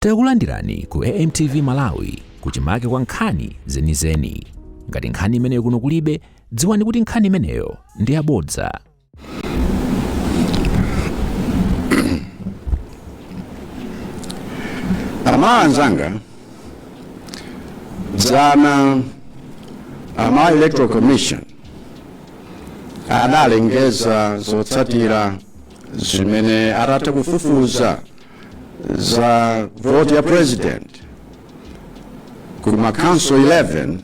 Takulandirani ku AMTV Malawi kuchimake kwa nkhani zenizeni. Ngati nkhani imeneyo kuno kulibe, dziwani kuti nkhani imeneyo ndi yabodza. Anzanga dzana Electoral Commission adalengeza zotsatira zimene atatha kufufuza za vote ya president ku council 11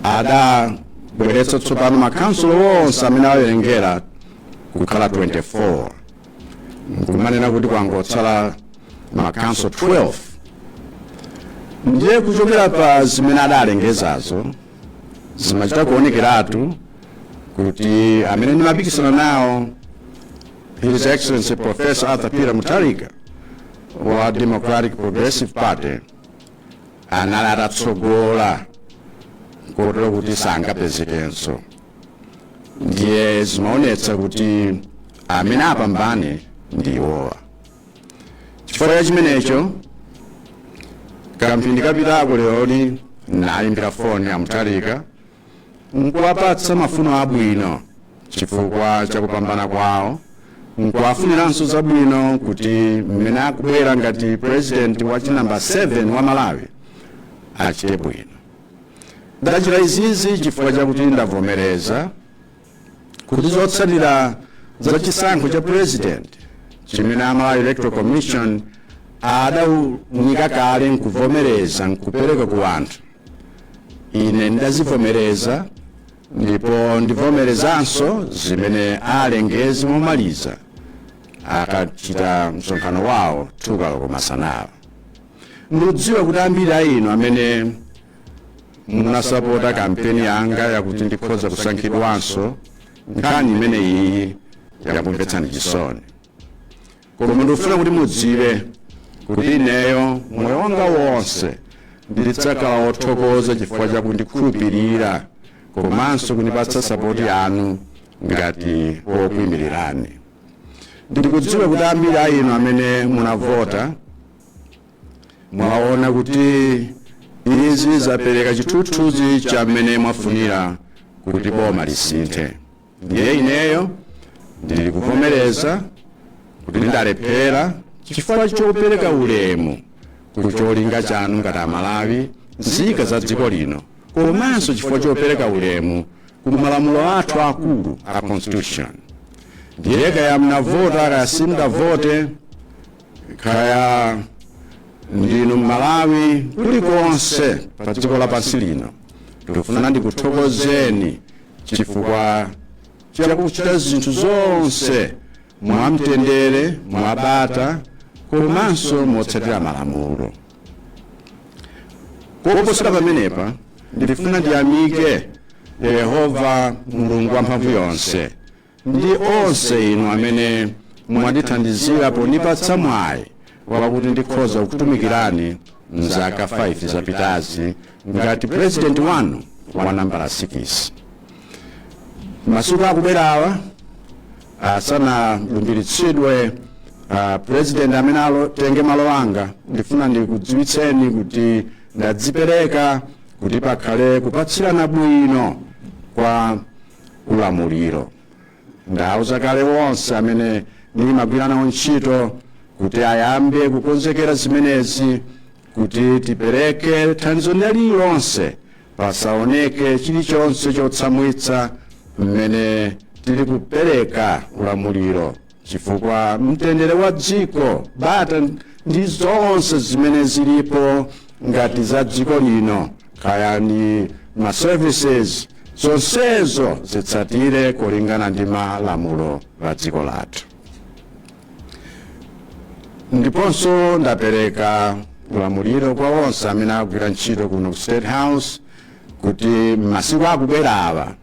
adabweretsa tsopano makhansolo wonse amene awerengera kukhala 24 nkumanena kuti kwangotsala makhansolo 12. Ndiye kuchokera pa zimene adalengezazo zimachita kuonekeratu kuti amene ndimapikisana nawo His Excellency Professor Arthur Peter Mutharika wa Democratic Progressive Party anali atatsogola kotero kuti sangapezekenso. Ndiye zimaonetsa kuti amene apambane ndi iwowa. Chifukwa chimenecho kamphindi kapitako lero nayimbira foni ya Mutharika nkuwapatsa mafuno abwino chifukwa chakupambana kwawo, nkuwafuniranso zabwino kuti mmene akubwera ngati president wa namba 7 wa Malawi achite bwino. Ndachita izizi chifukwa chakuti ndavomereza kuti zotsatira za chisankho cha president chimene Malawi Electoral Commission adaunika kale nkuvomereza nkupereka ku anthu. Ine ndazivomereza ndipo ndivomerezanso zimene alengezi momaliza akachita msonkhano wawo tukalo masanawa. Ndidziwa kuti ambiri a inu amene munasapota kampeni yanga yakuti ndikhoza kusankhidwanso nkhani imene iyi yakumvetsani chisoni. Koma ndikufuna kuti mudziwe kuti ineyo moyo wanga wonse nditsakhala othokoza chifukwa chakundikhulupirira komanso kunipatsa sapoti yanu ngati okuyimirirani. Ndikudziwa kuti ambiri a inu amene munavota mwaona kuti izi zapereka chithunzithunzi cha mmene mwafunira kuti boma lisinthe. Ndiye ineyo ndili kuvomereza kuti ndalephera chifukwa chopereka ulemu kucholinga chanu ngati Amalawi nzika za dziko lino, komanso chifukwa chopereka ulemu ku malamulo athu akulu a constitution. Ndiye kaya mnavota kaya simungavote, kaya ndinu Malawi kulikonse pa dziko lapansi lino, ndikufuna ndikuthokozeni chifukwa chakuchita zinthu zonse mwamtendere, mwabata, komanso motsatira malamulo. Koposera pamenepa ndifuna ndiyamike Yehova Mulungu wamphamvu yonse ndi onse inu amene mwandithandizira ponipatsa mwayi wakuti ndikhoza kukutumikirani mzaka 5 zapitazi ngati president wanu wa nambala 6. Masiku akubwerawa asanalumbiritsidwe president amene atenge malo anga, ndifuna ndikudziwitseni kuti ndadzipereka kuti pakhale kupatsirana bwino kwa ulamuliro. Ndauza kale wonse amene ndimagwira nawo ntchito kuti ayambe kukonzekera zimenezi kuti tipereke thandizo lililonse pasaoneke chilichonse chotsamwitsa mmene tili kupereka ulamuliro, chifukwa mtendere wa dziko bata ndi zonse zimene zilipo ngati za dziko lino kaya ndi ma services zonsezo zitsatire kulingana ndi malamulo a dziko lathu. Ndiponso ndapereka ulamuliro kwa onse amene akugwira ntchito kuno ku State House kuti masiku akubwerawa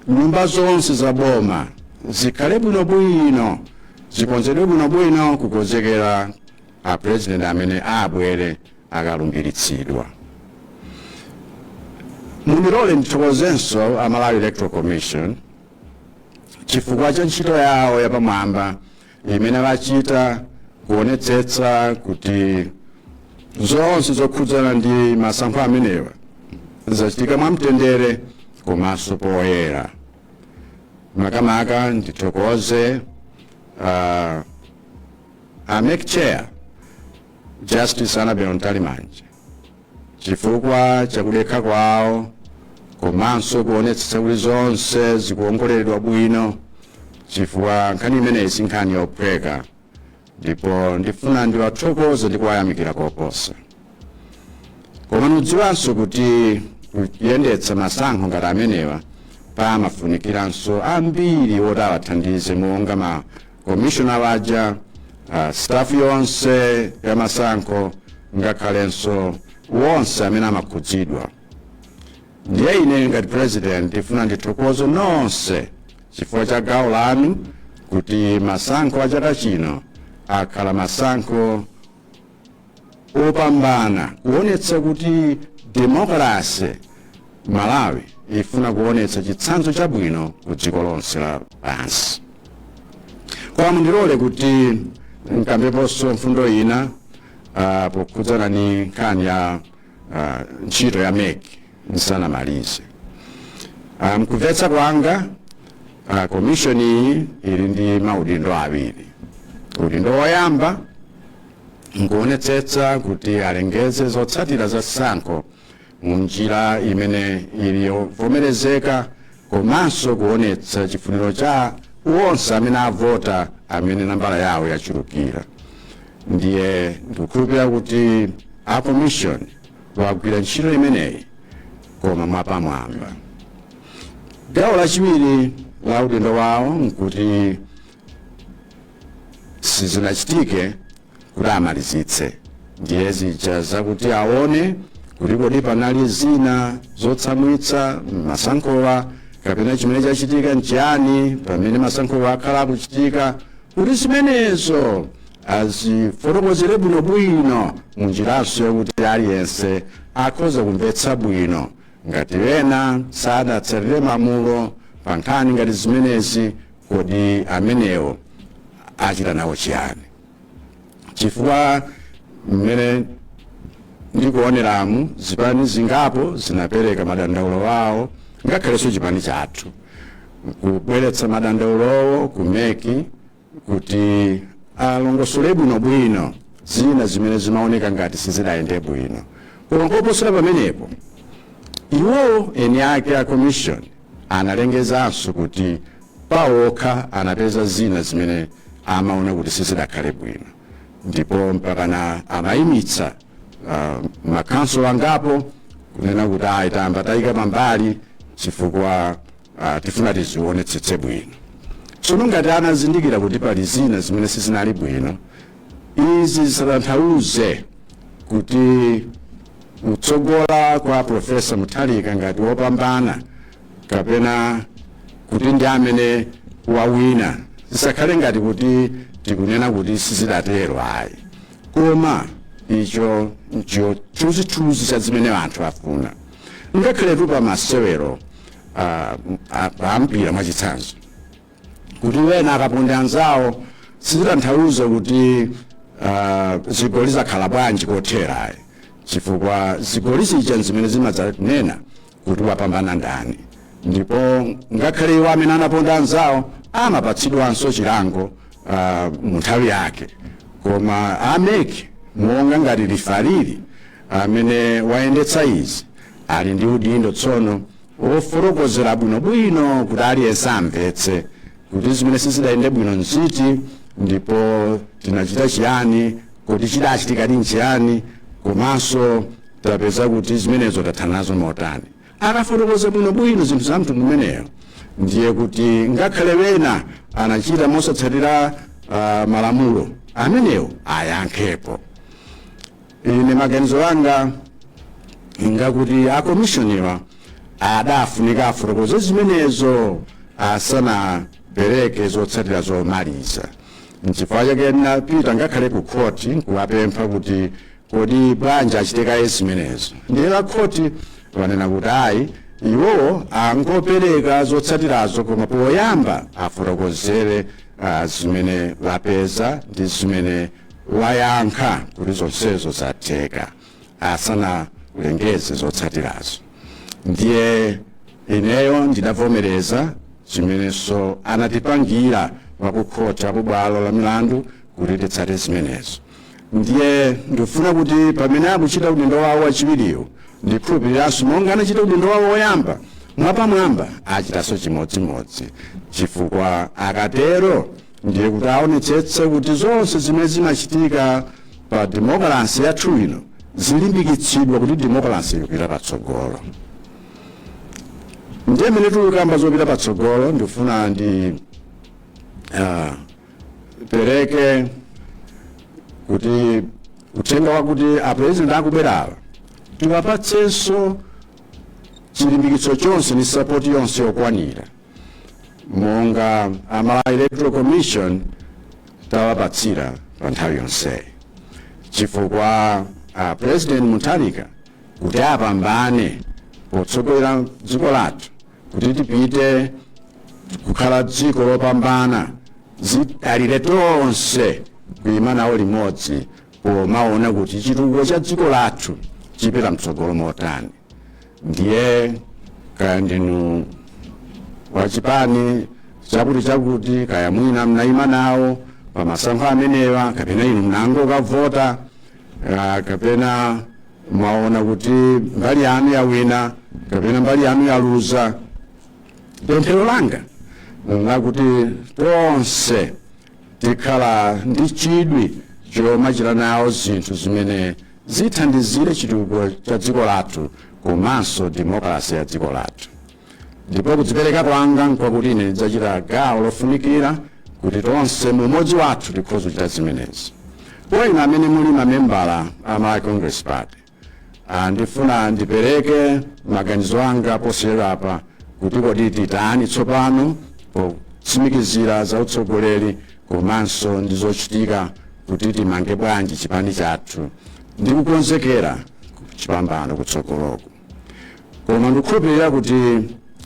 nyumba zonse za boma zikhale bwinobwino, zikonzedwe bwinobwino kukonzekera a president amene abwere akalumbiritsidwa. Munilole ndithokozenso a Malawi Electoral Commission chifukwa cha ntchito yawo yapamwamba imene vachita kuonetsetsa kuti zonse zokhudzana ndi masankho amenewa zachitika mwamtendere komanso poyera. Makamaka ndithokoze AMEC Chair Justice Annabel Ntalimanje chifukwa chakudekha kwawo komanso kuonetsetsa kuti zonse zikuongoleredwa bwino, chifukwa nkhani imeneyi si nkhani yophweka, ndipo ndifuna ndiwathokoze ndi kuwayamikira koposa. Koma mudziwanso kuti kuyendetsa masankho ngati amenewa pamafunikiranso ambiri oti awathandize monga ma commissioner waja, staff yonse ya masankho, ngakhalenso wonse amene amakhudzidwa. Ndiye ine ngati president ndifuna ndithokoze nonse chifukwa cha gawo lanu kuti masankho a chaka chino akhala masankho opambana, kuonetsa kuti demokrasi Malawi ifuna kuonetsa chitsanzo chabwino ku dziko lonse lapansi. Koma mundilole kuti nkambeponso mfundo ina pokhudzana ni nkhani ya ntchito ya AMEC nsanamalize. Mkumvetsa kwanga commission iyi ili ndi maudindo awiri. Udindo woyamba nkuonetsetsa kuti alengeze zotsatira za sankho munjira imene ili yovomerezeka, komanso kuonetsa chifuniro cha wonse amene avota amene nambala yawo yachulukira. Ndiye ndikukhulupirira kuti a commission wagwira ntchito imeneyi koma mwapamwamba. Gawo lachiwiri la udindo wawo nkuti sizinachitike kuti amalizitse, ndiye zija zakuti aone kuti kodi panali zina zotsamwitsa masankhowa kapena chimene chachitika nchiyani pamene masankhowa akhala akuchitika, kuti zimenezo azifotokozere bwinobwino munjiranso yokuti aliyense akhoza kumvetsa bwino ngati wena sadatsatire mamulo pa nkhani ngati zimenezi, kodi amenewo achita nawo chiyani. Chifukwa mmene ndikuoneramu zipani zingapo zinapereka madandaulo wawo, ngakhalenso chipani chathu kubweretsa madandaulowo ku AMEC kuti alongosole bwinobwino zina zimene zimaoneka ngati sizidayende bwino. Koma koposera pamenepo iwowo eni ake a commission analengezanso kuti pawokha anapeza zina zimene amaona kuti sizidakhale bwino, ndipo mpakana amayimitsa makanso angapo kunena kuti ayitamba tayika pambali chifukwa tifuna tizionetsetse bwino. Tsono ngati anazindikira kuti pali zina zimene sizinali bwino, izi zisatanthauze kuti kutsogola kwa Profesa Mutharika ngati wopambana kapena kuti ndi amene wawina, zisakhale ngati kuti tikunena kuti sizidatero ayi, koma icho ncho chuzithuzi cha zimene anthu afuna. Ngakhale tu pa masewero ampira mwachitsanzo kuti wena akaponda anzawo sizitanthauza kuti zigoli zakhala bwanji kothera ayi, chifukwa zigoli zija zimene zimadzanena kuti wapambana ndani, ndipo ngakhale iwo amene anaponda anzawo amapatsidwanso chilango mu nthawi yake. Koma AMEC monga ngati lifariri amene wayendetsa izi ali ndi udindo tsono ofotokozera bwinobwino kuti aliyense amvetse kuti zimene sizidayende bwino nziti, ndipo tinachita chiyani, kuti chidachitika ndi nchiyani, komanso tapeza kuti zimenezo tathana nazo motani. Akafotokoza bwinobwino zinthu za mtundu umeneyo, ndiye kuti ngakhale wena anachita mosatsatira malamulo amenewo ayankhepo. Ine maganizo anga ngakuti akomishoniwa adafunika afotokoze zimenezo asanapereke zotsatira zomaliza. N'chifukwa chake napita ngakhale ku khoti kuwapempha kuti kodi bwanji achitekaye zimenezo. Ndiye khoti wanena kuti ayi iwowo angopereka zotsatirazo, koma poyamba afotokozere zimene vapeza ndi zimene wayankha kuti zonsezo zatheka asana kulengeze zotsatirazo. Ndiye ineyo ndinavomereza chimenezo anatipangira wakukhotha kubwalo la milandu kuti titsate zimenezo. Ndiye ndifuna kuti pamene akuchita udindo wawo wachiwiriwo ndikhulupiriranso monga anachita udindo wawo woyamba mwapamwamba achitanso chimodzimodzi, chifukwa akatero ndiye kuti aonetsetse kuti zonse zimene zimachitika pa demokrasi yathu ino zilimbikitsidwa kuti demokrasi ikupita patsogolo. Ndiye mene tikukamba zopita patsogolo ndifuna ndi pereke kuti uthenga wakuti apresident akubwerawa tiwapatsenso chilimbikitso chonse ni support yonse yokwanira monga Malawi Electoral Commission tawapatsira pa nthawi yonse, chifukwa President Mutharika kuti apambane potsogolera dziko lathu kuti tipite kukhala dziko lopambana zidalire tonse kuyima nawo limodzi pomaona kuti chitukuko cha dziko lathu chipita mtsogolo motani. Ndiye kaya ndinu wachipani chakuti kaya mwina mnayima nawo pa masankho amenewa kapena inu mnango kavota kapena mwaona kuti mbali yanu yawina kapena mbali yanu yaluza, pemphero langa lakuti tonse tikhala ndi chidwi chomachita nawo zinthu zimene zithandizire chitukuko cha dziko lathu komanso demokrasi ya dziko lathu. Ndipo kudzipereka kwanga nkwakuti ine ndidzachita gawo lofunikira kuti tonse mumodzi wathu tikhoza kuchita zimenezi. Kwa ine amene muli mamembala a Malawi Congress Party ndifuna ndipereke maganizo anga posiyerapa kuti kodi titani tsopano potsimikizira za utsogoleri komanso ndi zochitika kuti timange bwanji chipani chathu ndi kukonzekera chipambano kutsogoloko. Koma ndikukhulupirira kuti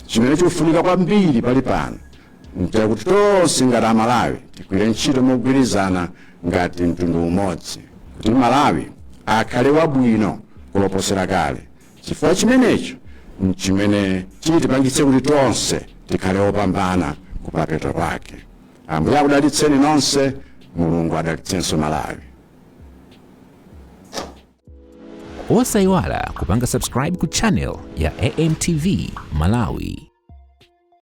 chimene chikufunika kwambiri pali pano nchakuti tonse ngati Amalawi tigwire ntchito mogwirizana ngati mtundu umodzi kuti Malawi akhale wabwino kuloposera kale, chifukwa chimenecho chimene chitipangitse kuti tonse tikhale opambana kumapeto kwake. Ambuye akudalitseni nonse, Mulungu adalitsenso Malawi. Osayiwala kupanga subscribe ku channel ya AMTV Malawi.